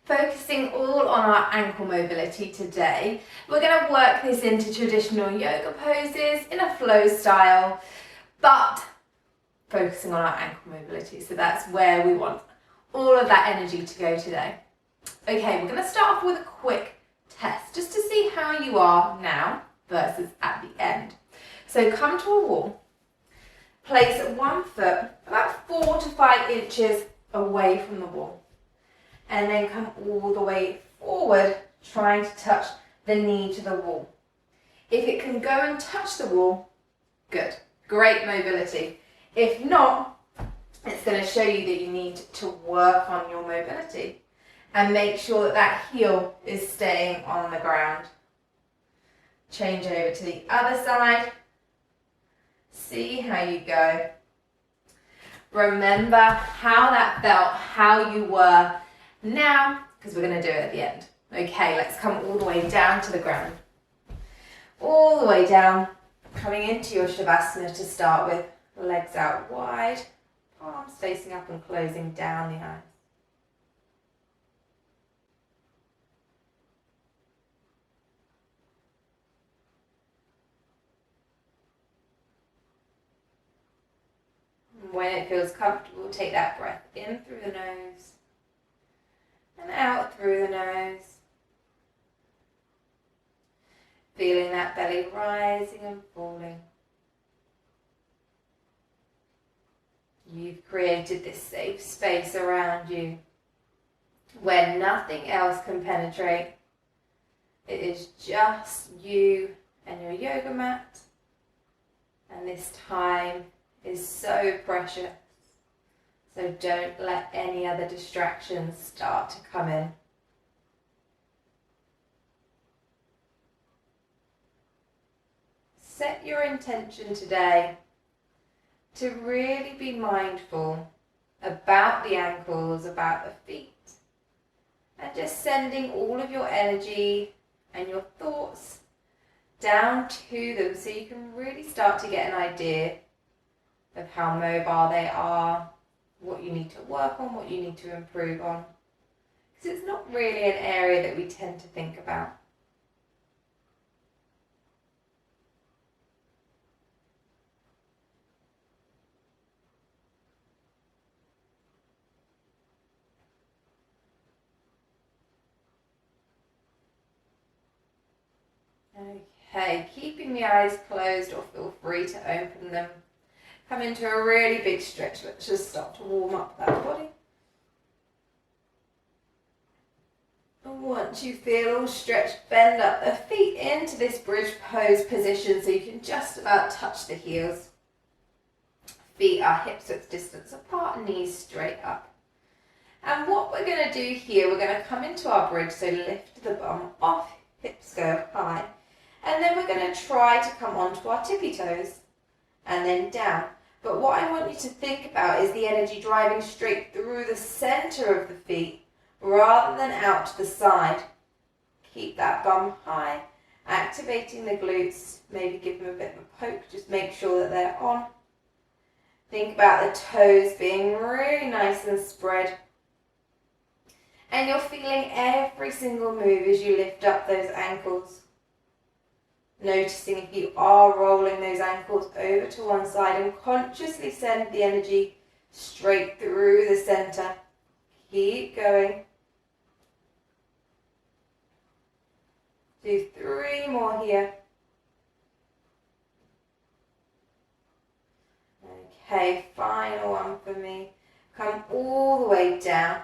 focusing all on our ankle mobility today. We're going to work this into traditional yoga poses in a flow style, but focusing on our ankle mobility. So that's where we want all of that energy to go today. Okay, we're going to start off with a quick test just to see how you are now versus at the end. So come to a wall, place one foot about 4 to 5 inches away from the wall, and then come all the way forward, trying to touch the knee to the wall. If it can go and touch the wall, good, great mobility. If not, it's going to show you that you need to work on your mobility and make sure that that heel is staying on the ground. Change over to the other side. See how you go. Remember how that felt, how you were now, because we're going to do it at the end. Okay, let's come all the way down to the ground. All the way down, coming into your Shavasana to start with. Legs out wide, palms facing up and closing down the eyes. When it feels comfortable, take that breath in through the nose and out through the nose. Feeling that belly rising and falling. You've created this safe space around you where nothing else can penetrate. It is just you and your yoga mat, and this time is so precious. So don't let any other distractions start to come in. Set your intention today to really be mindful about the ankles, about the feet, and just sending all of your energy and your thoughts down to them so you can really start to get an idea of how mobile they are, what you need to work on, what you need to improve on. Because it's not really an area that we tend to think about. Okay, keeping the eyes closed, or feel free to open them. Come into a really big stretch. Let's just start to warm up that body. And once you feel all stretched, bend up the feet into this bridge pose position so you can just about touch the heels. Feet are hip-width distance apart, knees straight up. And what we're going to do here, we're going to come into our bridge, so lift the bum off, hips go high. And then we're going to try to come onto our tippy toes and then down. But what I want you to think about is the energy driving straight through the center of the feet rather than out to the side. Keep that bum high, activating the glutes, maybe give them a bit of a poke, just make sure that they're on. Think about the toes being really nice and spread. And you're feeling every single move as you lift up those ankles. Noticing if you are rolling those ankles over to one side, and consciously send the energy straight through the center. Keep going. Do 3 more here. Okay, final one for me. Come all the way down.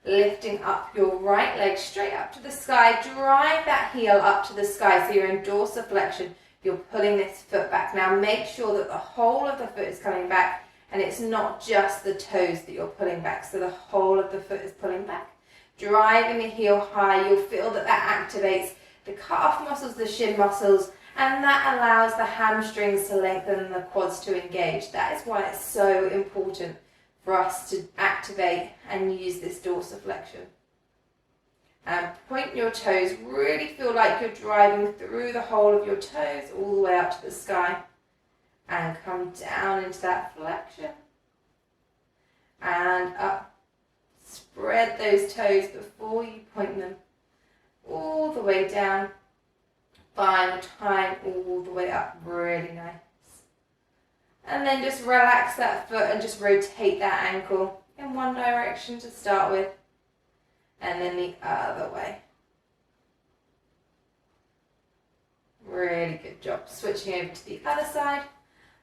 Lifting up your right leg straight up to the sky. Drive that heel up to the sky so you're in dorsiflexion. You're pulling this foot back. Now make sure that the whole of the foot is coming back and it's not just the toes that you're pulling back. So the whole of the foot is pulling back. Driving the heel high. You'll feel that that activates the calf muscles, the shin muscles, and that allows the hamstrings to lengthen and the quads to engage. That is why it's so important for us to activate and use this dorsiflexion. And point your toes, really feel like you're driving through the whole of your toes all the way up to the sky. And come down into that flexion. And up, spread those toes before you point them all the way down. Final time, all the way up, really nice. And then just relax that foot and just rotate that ankle in one direction to start with, and then the other way. Really good job. Switching over to the other side.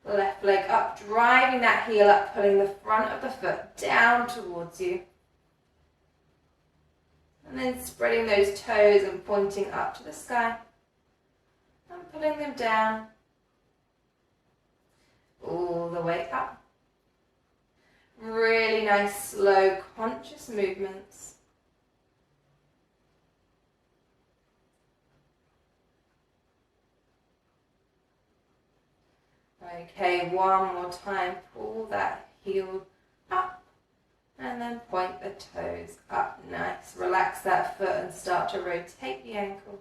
Left leg up, driving that heel up, pulling the front of the foot down towards you. And then spreading those toes and pointing up to the sky. And pulling them down. All the way up. Really nice, slow, conscious movements. Okay, one more time. Pull that heel up and then point the toes up. Nice. Relax that foot and start to rotate the ankle.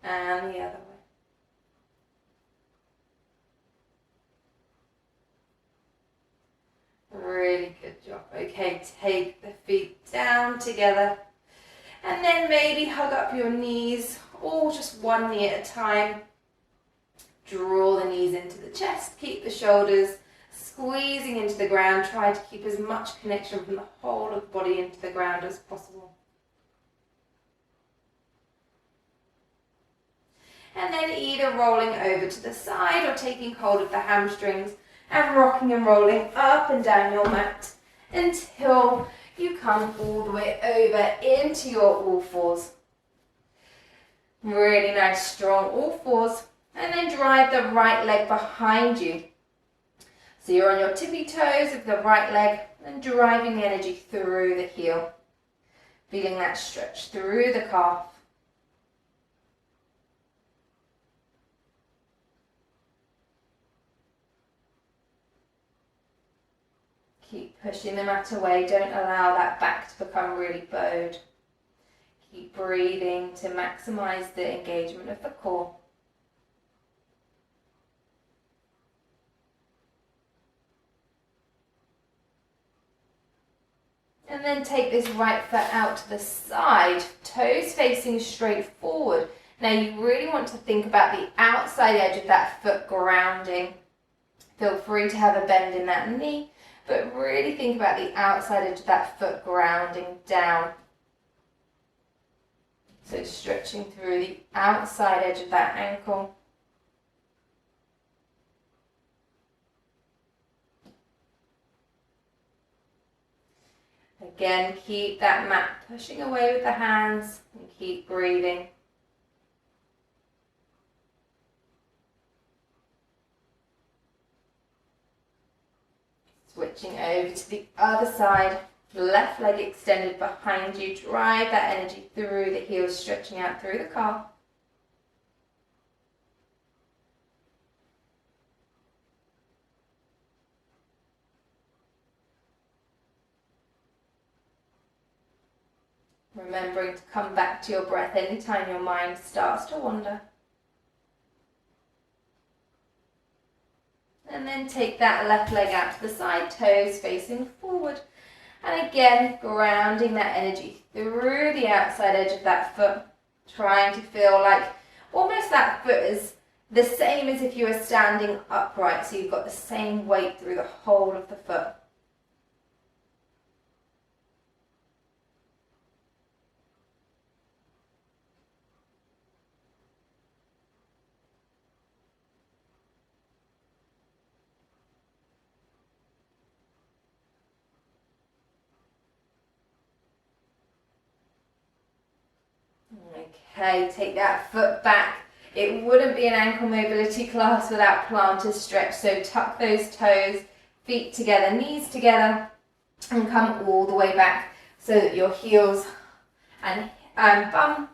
And the other way. Really good job. Okay, take the feet down together. And then maybe hug up your knees, or just one knee at a time. Draw the knees into the chest, keep the shoulders squeezing into the ground. Try to keep as much connection from the whole of the body into the ground as possible. And then either rolling over to the side or taking hold of the hamstrings and rocking and rolling up and down your mat until you come all the way over into your all fours. Really nice, strong all fours. And then drive the right leg behind you. So you're on your tippy toes with the right leg and driving the energy through the heel. Feeling that stretch through the calf. Keep pushing the mat away. Don't allow that back to become really bowed. Keep breathing to maximize the engagement of the core. And then take this right foot out to the side, toes facing straight forward. Now you really want to think about the outside edge of that foot grounding. Feel free to have a bend in that knee, but really think about the outside edge of that foot grounding down. So stretching through the outside edge of that ankle. Again, keep that mat pushing away with the hands and keep breathing. Switching over to the other side, left leg extended behind you. Drive that energy through the heels, stretching out through the calf. Remembering to come back to your breath anytime your mind starts to wander. And then take that left leg out to the side, toes facing forward. And again, grounding that energy through the outside edge of that foot. Trying to feel like almost that foot is the same as if you were standing upright. So you've got the same weight through the whole of the foot. Okay, take that foot back. It wouldn't be an ankle mobility class without plantar stretch, so tuck those toes, feet together, knees together, and come all the way back so that your heels and bum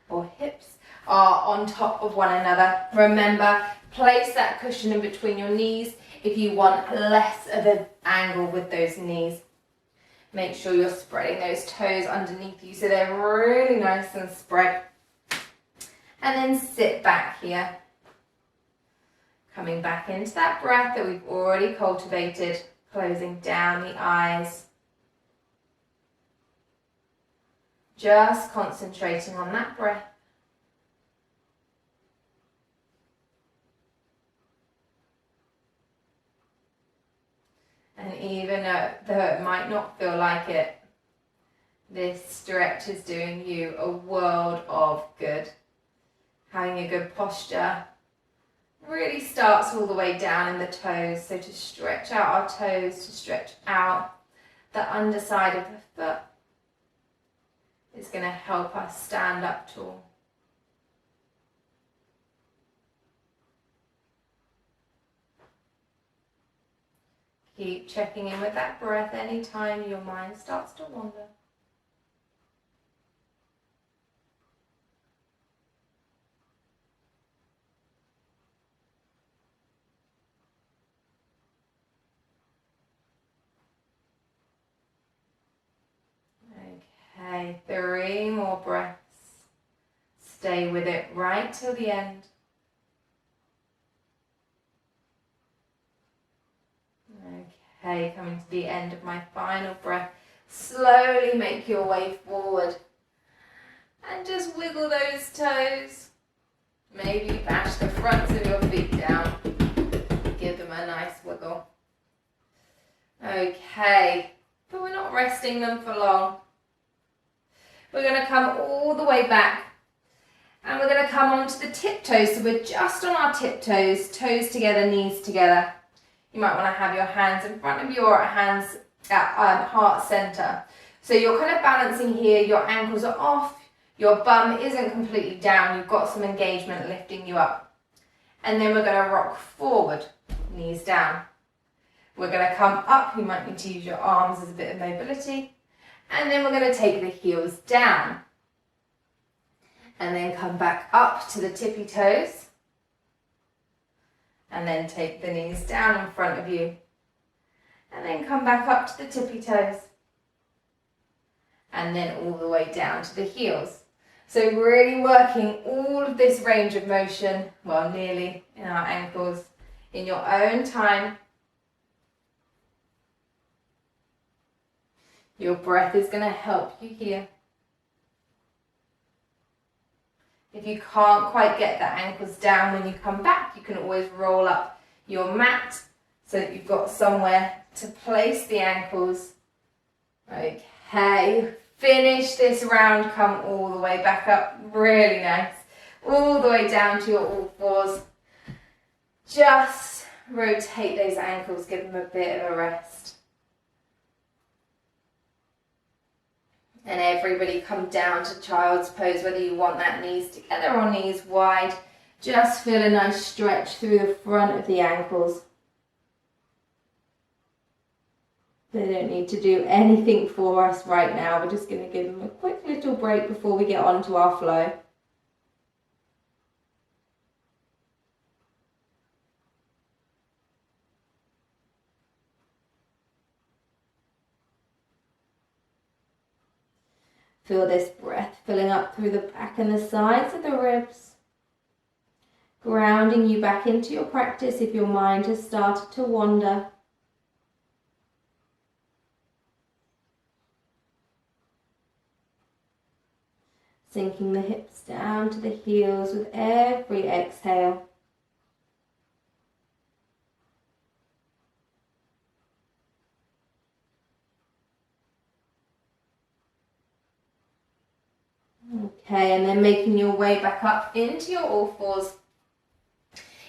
or hips are on top of one another. Remember, place that cushion in between your knees if you want less of an angle with those knees. Make sure you're spreading those toes underneath you so they're really nice and spread. And then sit back here. Coming back into that breath that we've already cultivated, closing down the eyes. Just concentrating on that breath. And even though it might not feel like it, this stretch is doing you a world of good. Having a good posture really starts all the way down in the toes. So to stretch out our toes, to stretch out the underside of the foot is going to help us stand up tall. Keep checking in with that breath anytime your mind starts to wander. Okay, 3 more breaths. Stay with it right till the end. Okay, coming to the end of my final breath. Slowly make your way forward. And just wiggle those toes. Maybe bash the fronts of your feet down. Give them a nice wiggle. Okay, but we're not resting them for long. We're going to come all the way back. And we're going to come onto the tiptoes. So we're just on our tiptoes, toes together, knees together. You might want to have your hands in front of you or hands at heart center. So you're kind of balancing here, your ankles are off, your bum isn't completely down, you've got some engagement lifting you up. And then we're going to rock forward, knees down. We're going to come up, you might need to use your arms as a bit of mobility. And then we're going to take the heels down. And then come back up to the tippy toes. And then take the knees down in front of you. And then come back up to the tippy toes. And then all the way down to the heels. So really working all of this range of motion, well, nearly, in our ankles, in your own time. Your breath is going to help you here. If you can't quite get the ankles down when you come back, you can always roll up your mat so that you've got somewhere to place the ankles. Okay, finish this round, come all the way back up, really nice. All the way down to your all fours. Just rotate those ankles, give them a bit of a rest. And everybody come down to child's pose, whether you want that knees together or knees wide. Just feel a nice stretch through the front of the ankles. They don't need to do anything for us right now. We're just going to give them a quick little break before we get on to our flow. Feel this breath filling up through the back and the sides of the ribs. Grounding you back into your practice if your mind has started to wander. Sinking the hips down to the heels with every exhale. Okay, and then making your way back up into your all fours.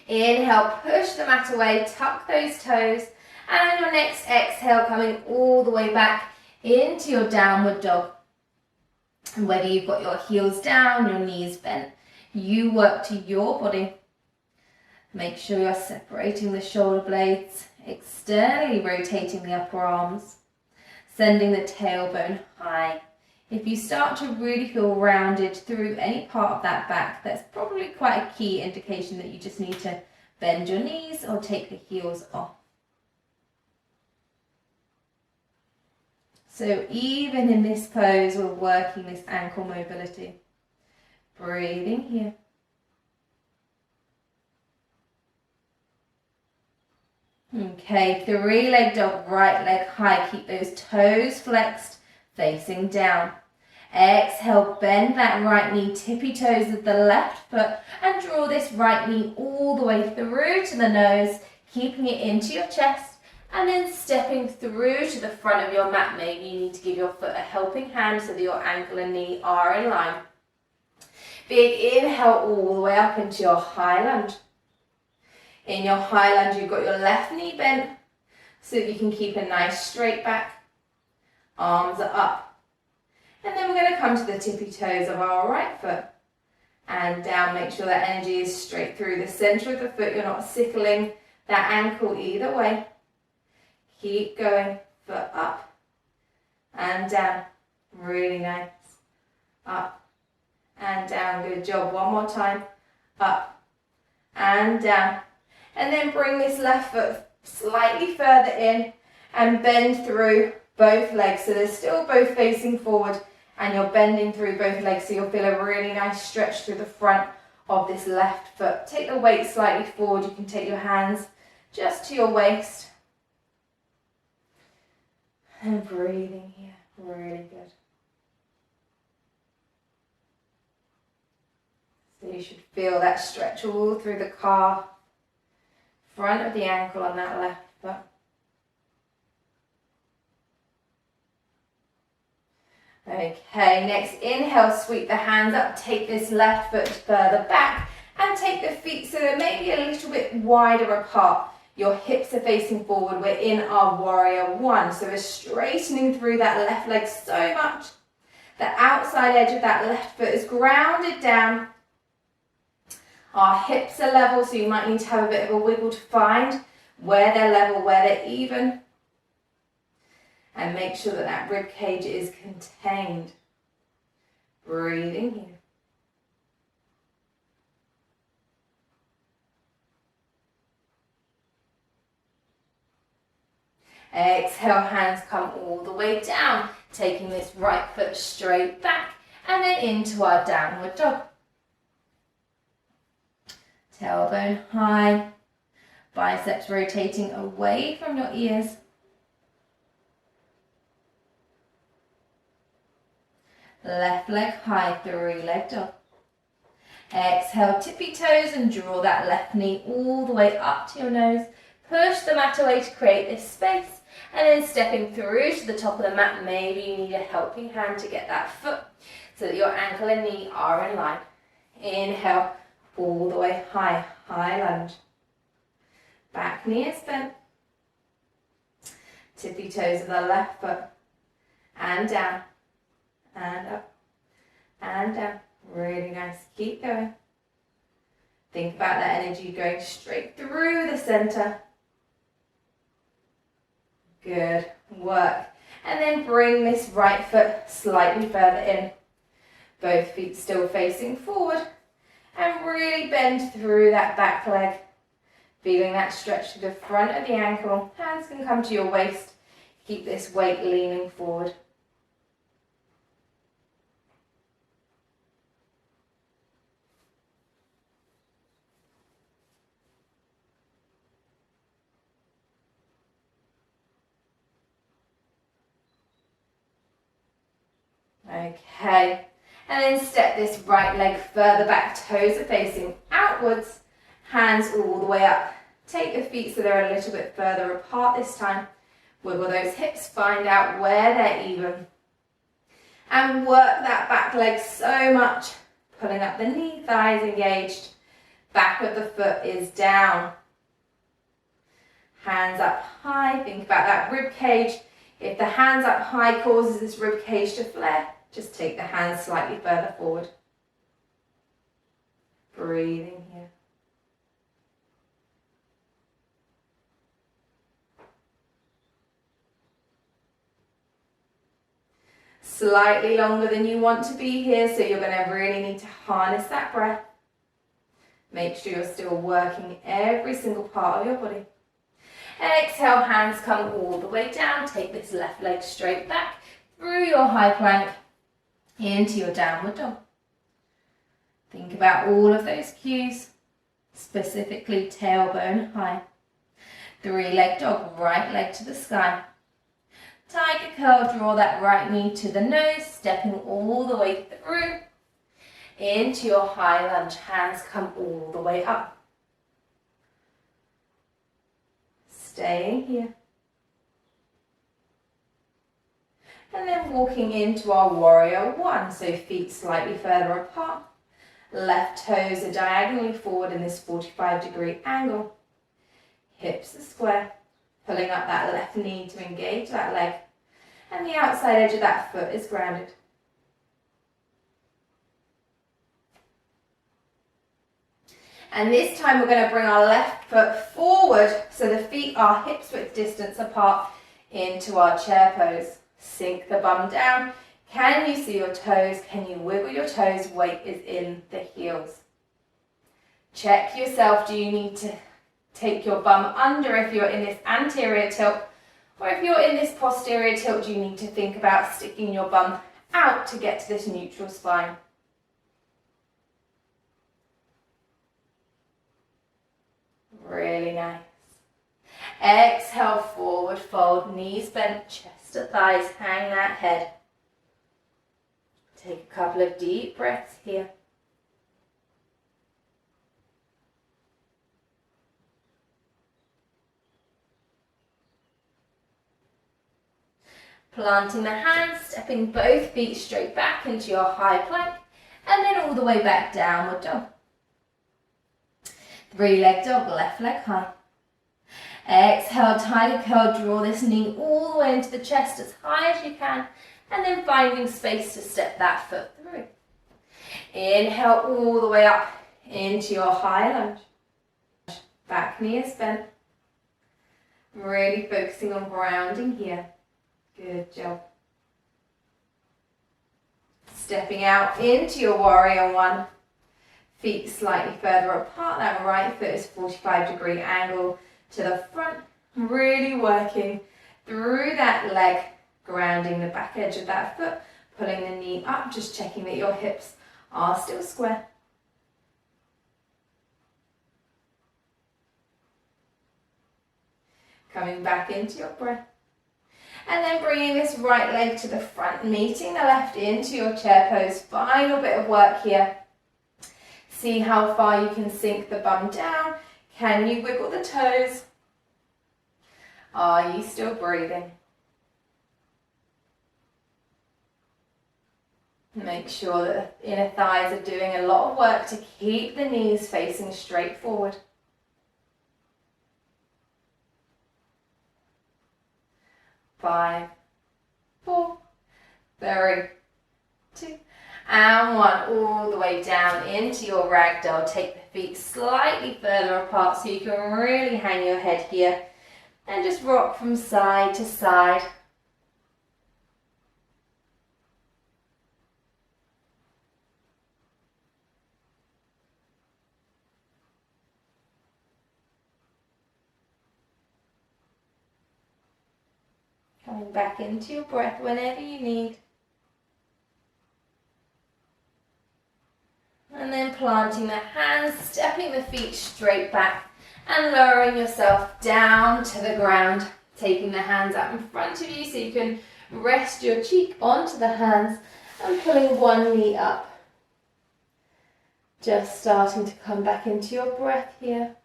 Inhale, push the mat away, tuck those toes, and on your next exhale, coming all the way back into your downward dog. And whether you've got your heels down, your knees bent, you work to your body. Make sure you're separating the shoulder blades, externally rotating the upper arms, sending the tailbone high. If you start to really feel rounded through any part of that back, that's probably quite a key indication that you just need to bend your knees or take the heels off. So even in this pose, we're working this ankle mobility. Breathing here. Okay, three-leg dog, right leg high. Keep those toes flexed, facing down. Exhale, bend that right knee, tippy toes of the left foot, and draw this right knee all the way through to the nose, keeping it into your chest, and then stepping through to the front of your mat. Maybe you need to give your foot a helping hand so that your ankle and knee are in line. Big inhale all the way up into your high lunge. In your high lunge, you've got your left knee bent so that you can keep a nice straight back. Arms are up. And then we're going to come to the tippy toes of our right foot. And down, make sure that energy is straight through the center of the foot. You're not sickling that ankle either way. Keep going, foot up and down. Really nice. Up and down. Good job. One more time. Up and down. And then bring this left foot slightly further in and bend through both legs. So they're still both facing forward and you're bending through both legs. So you'll feel a really nice stretch through the front of this left foot. Take the weight slightly forward. You can take your hands just to your waist. And breathing here. Really good. So you should feel that stretch all through the calf, front of the ankle on that left foot. Okay, next inhale, sweep the hands up, take this left foot further back and take the feet so they're maybe a little bit wider apart. Your hips are facing forward. We're in our warrior one. So we're straightening through that left leg so much. The outside edge of that left foot is grounded down. Our hips are level, so you might need to have a bit of a wiggle to find where they're level, where they're even. And make sure that that rib cage is contained. Breathing here. Exhale, hands come all the way down, taking this right foot straight back and then into our downward dog. Tailbone high, biceps rotating away from your ears. Left leg high, three-leg dog. Exhale, tippy toes and draw that left knee all the way up to your nose. Push the mat away to create this space. And then stepping through to the top of the mat, maybe you need a helping hand to get that foot so that your ankle and knee are in line. Inhale, all the way high, high lunge. Back knee is bent. Tippy toes of the left foot. And down. And up. And down. Really nice. Keep going. Think about that energy going straight through the center. Good work. And then bring this right foot slightly further in. Both feet still facing forward. And really bend through that back leg. Feeling that stretch to the front of the ankle. Hands can come to your waist. Keep this weight leaning forward. Okay, and then step this right leg further back, toes are facing outwards, hands all the way up. Take the feet so they're a little bit further apart this time. Wiggle those hips, find out where they're even. And work that back leg so much, pulling up the knee, thighs engaged. Back of the foot is down. Hands up high, think about that rib cage. If the hands up high causes this rib cage to flare, just take the hands slightly further forward. Breathing here. Slightly longer than you want to be here, so you're going to really need to harness that breath. Make sure you're still working every single part of your body. Exhale, hands come all the way down. Take this left leg straight back through your high plank into your downward dog. Think about all of those cues, specifically tailbone high. 3-leg dog, right leg to the sky. Tiger curl, draw that right knee to the nose, stepping all the way through. Into your high lunge, hands come all the way up. Staying here. And then walking into our warrior one, so feet slightly further apart. Left toes are diagonally forward in this 45-degree angle. Hips are square, pulling up that left knee to engage that leg. And the outside edge of that foot is grounded. And this time we're going to bring our left foot forward so the feet are hips width distance apart into our chair pose. Sink the bum down. Can you see your toes? Can you wiggle your toes? Weight is in the heels. Check yourself. Do you need to take your bum under if you're in this anterior tilt? Or if you're in this posterior tilt, do you need to think about sticking your bum out to get to this neutral spine? Really nice. Exhale, forward fold, knees bent, chest to thighs, hang that head. Take a couple of deep breaths here. Planting the hands, stepping both feet straight back into your high plank, and then all the way back, downward dog. 3-leg dog, left leg high. Exhale, tiger curl, draw this knee all the way into the chest as high as you can, and then finding space to step that foot through. Inhale all the way up into your high lunge. Back knee is bent. Really focusing on grounding here. Good job. Stepping out into your warrior one. Feet slightly further apart. That right foot is 45-degree angle to the front. Really working through that leg, grounding the back edge of that foot, pulling the knee up, just checking that your hips are still square. Coming back into your breath. And then bringing this right leg to the front, meeting the left into your chair pose. Final bit of work here. See how far you can sink the bum down. Can you wiggle the toes? Are you still breathing? Make sure that the inner thighs are doing a lot of work to keep the knees facing straight forward. 5, 4, 3, 2, and 1. All the way down into your ragdoll. Take the feet slightly further apart so you can really hang your head here. And just rock from side to side. Coming back into your breath whenever you need. And then planting the hands, stepping the feet straight back and lowering yourself down to the ground. Taking the hands out in front of you so you can rest your cheek onto the hands and pulling one knee up. Just starting to come back into your breath here.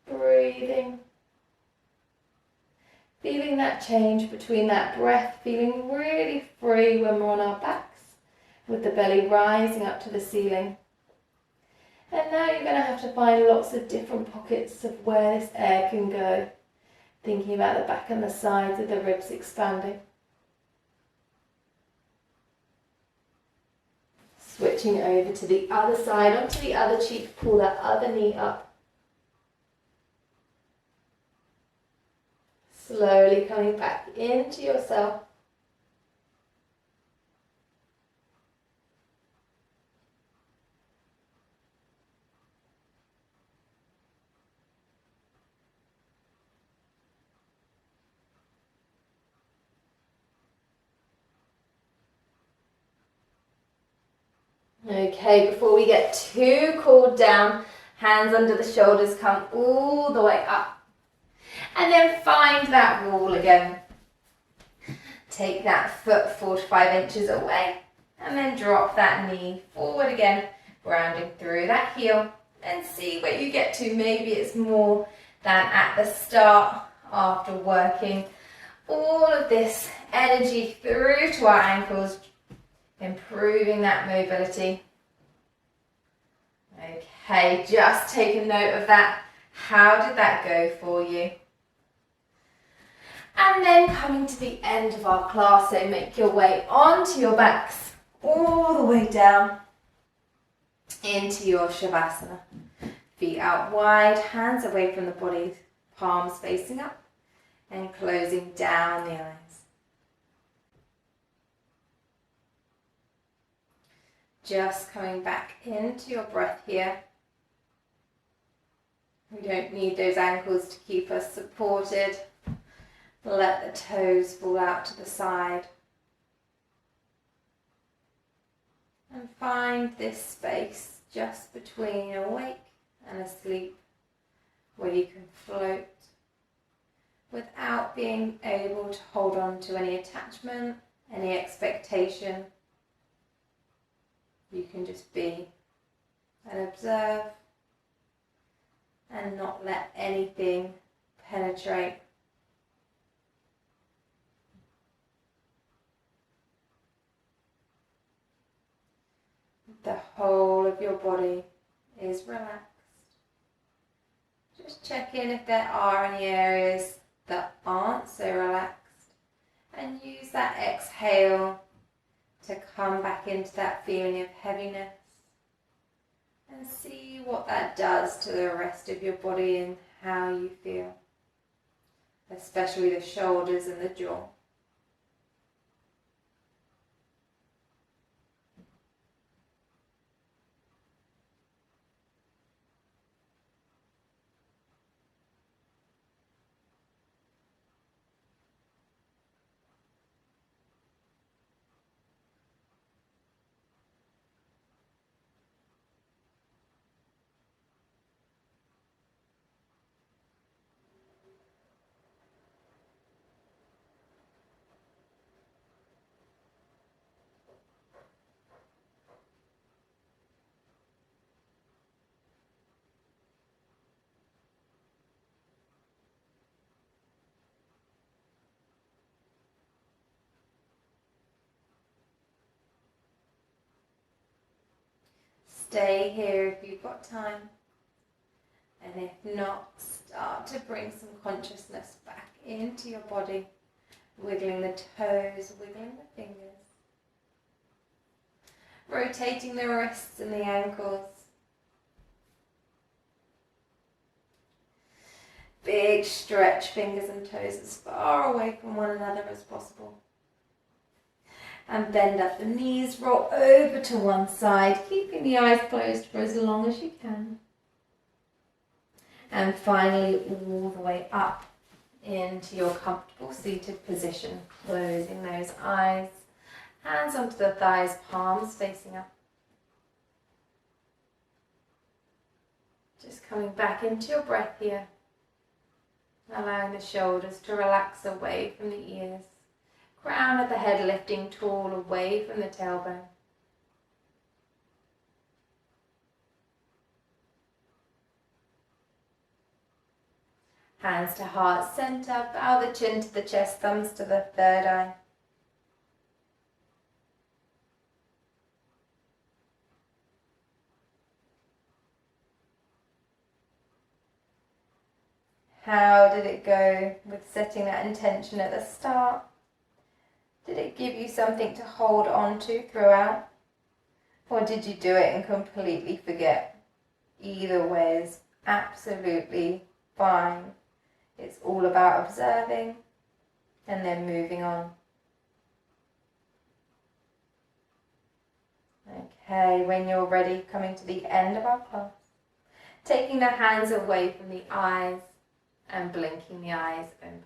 Breathing. Feeling that change between that breath, feeling really free when we're on our backs, with the belly rising up to the ceiling. And now you're going to have to find lots of different pockets of where this air can go. Thinking about the back and the sides of the ribs expanding. Switching over to the other side, onto the other cheek, pull that other knee up. Slowly coming back into yourself. Okay, before we get too cooled down, Hands under the shoulders, come all the way up. And then find that wall again. Take that foot 4 to 5 inches away. And then drop that knee forward again, grounding through that heel. And see where you get to. Maybe it's more than at the start after working all of this energy through to our ankles, improving that mobility. Okay, just take a note of that. How did that go for you? And then coming to the end of our class, so make your way onto your backs, all the way down into your Shavasana. Feet out wide, hands away from the body, palms facing up, and closing down the eyes. Just coming back into your breath here. We don't need those ankles to keep us supported. Let the toes fall out to the side. And find this space just between awake and asleep, where you can float without being able to hold on to any attachment, any expectation. You can just be and observe and not let anything penetrate. The whole of your body is relaxed. Just check in if there are any areas that aren't so relaxed, and use that exhale to come back into that feeling of heaviness, and see what that does to the rest of your body and how you feel, especially the shoulders and the jaw. Stay here if you've got time, and if not, start to bring some consciousness back into your body, wiggling the toes, wiggling the fingers, rotating the wrists and the ankles. Big stretch, fingers and toes as far away from one another as possible. And bend up the knees, roll over to one side, keeping the eyes closed for as long as you can. And finally, all the way up into your comfortable seated position, closing those eyes, hands onto the thighs, palms facing up. Just coming back into your breath here, allowing the shoulders to relax away from the ears. Crown of the head lifting tall away from the tailbone. Hands to heart center, bow the chin to the chest, thumbs to the third eye. How did it go with setting that intention at the start? Did it give you something to hold on to throughout? Or did you do it and completely forget? Either way is absolutely fine. It's all about observing and then moving on. Okay, when you're ready, coming to the end of our class, taking the hands away from the eyes and blinking the eyes open.